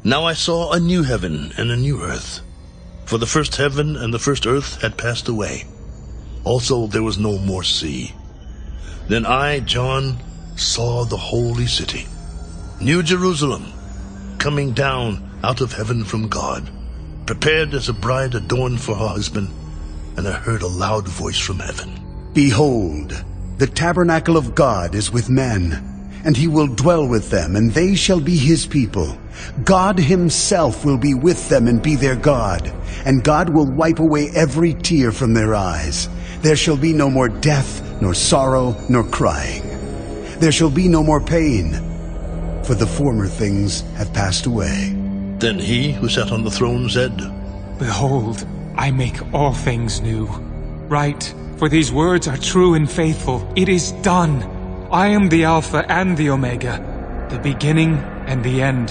Now I saw a new heaven and a new earth, for the first heaven and the first earth had passed away. Also there was no more sea. Then I, John, saw the holy city, New Jerusalem, coming down out of heaven from God, prepared as a bride adorned for her husband. And I heard a loud voice from heaven. Behold, the tabernacle of God is with men, and he will dwell with them, and they shall be his people. God himself will be with them and be their God, and God will wipe away every tear from their eyes. There shall be no more death, nor sorrow, nor crying. There shall be no more pain, for the former things have passed away. Then he who sat on the throne said, Behold, I make all things new. Write, for these words are true and faithful. It is done. I am the Alpha and the Omega, the beginning and the end.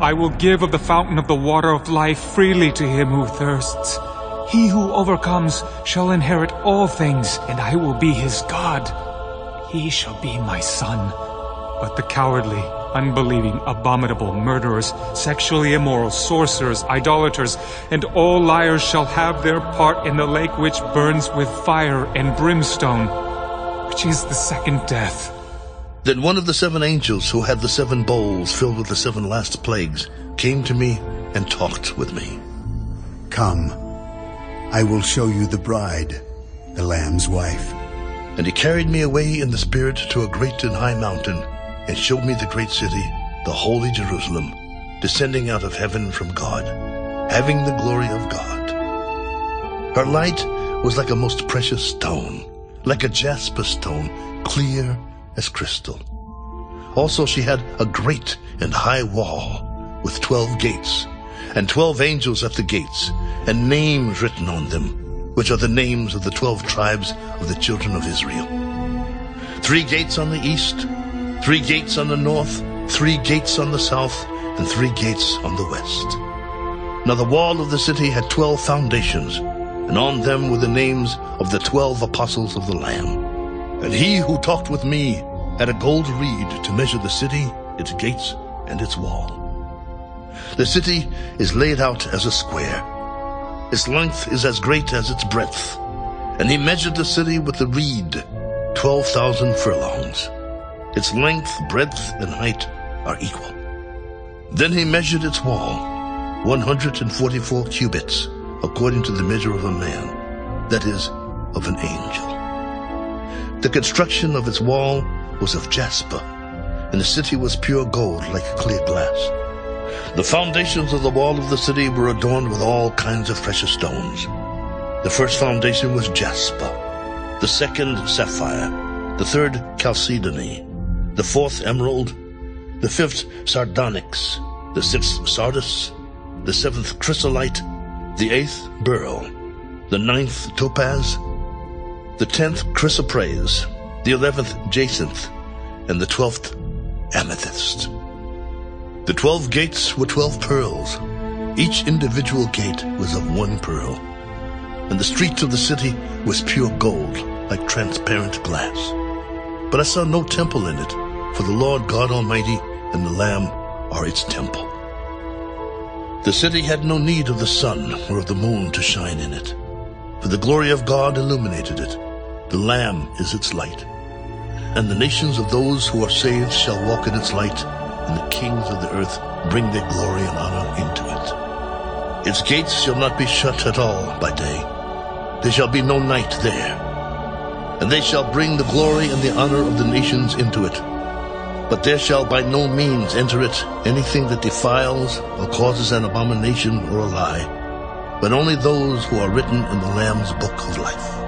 I will give of the fountain of the water of life freely to him who thirsts. He who overcomes shall inherit all things, and I will be his God. He shall be my son. But the cowardly, unbelieving, abominable, murderers, sexually immoral, sorcerers, idolaters, and all liars shall have their part in the lake which burns with fire and brimstone, which is the second death. Then one of the 7 angels who had the 7 bowls filled with the 7 last plagues came to me and talked with me. Come, I will show you the bride, the Lamb's wife. And he carried me away in the Spirit to a great and high mountain, and showed me the great city, the holy Jerusalem, descending out of heaven from God, having the glory of God. Her light was like a most precious stone, like a jasper stone, clear as crystal. Also she had a great and high wall with 12 gates, and 12 angels at the gates, and names written on them, which are the names of the 12 tribes of the children of Israel. 3 gates on the east, 3 gates on the north, 3 gates on the south, and 3 gates on the west. Now the wall of the city had 12 foundations, and on them were the names of the 12 apostles of the Lamb. And he who talked with me had a gold reed to measure the city, its gates, and its wall. The city is laid out as a square. Its length is as great as its breadth. And he measured the city with the reed, 12,000 furlongs. Its length, breadth, and height are equal. Then he measured its wall, 144 cubits, according to the measure of a man, that is, of an angel. The construction of its wall was of jasper, and the city was pure gold like clear glass. The foundations of the wall of the city were adorned with all kinds of precious stones. The first foundation was jasper, the second sapphire, the third chalcedony, the 4th emerald, the 5th sardonyx, the 6th sardis, the 7th chrysolite, the 8th beryl, the 9th topaz, the 10th chrysoprase, the 11th jacinth, and the 12th amethyst. The 12 gates were 12 pearls. Each individual gate was of 1 pearl. And the streets of the city was pure gold, like transparent glass. But I saw no temple in it, for the Lord God Almighty and the Lamb are its temple. The city had no need of the sun or of the moon to shine in it, for the glory of God illuminated it. The Lamb is its light. And the nations of those who are saved shall walk in its light, and the kings of the earth bring their glory and honor into it. Its gates shall not be shut at all by day. There shall be no night there. And they shall bring the glory and the honor of the nations into it. But there shall by no means enter it anything that defiles or causes an abomination or a lie, but only those who are written in the Lamb's book of life.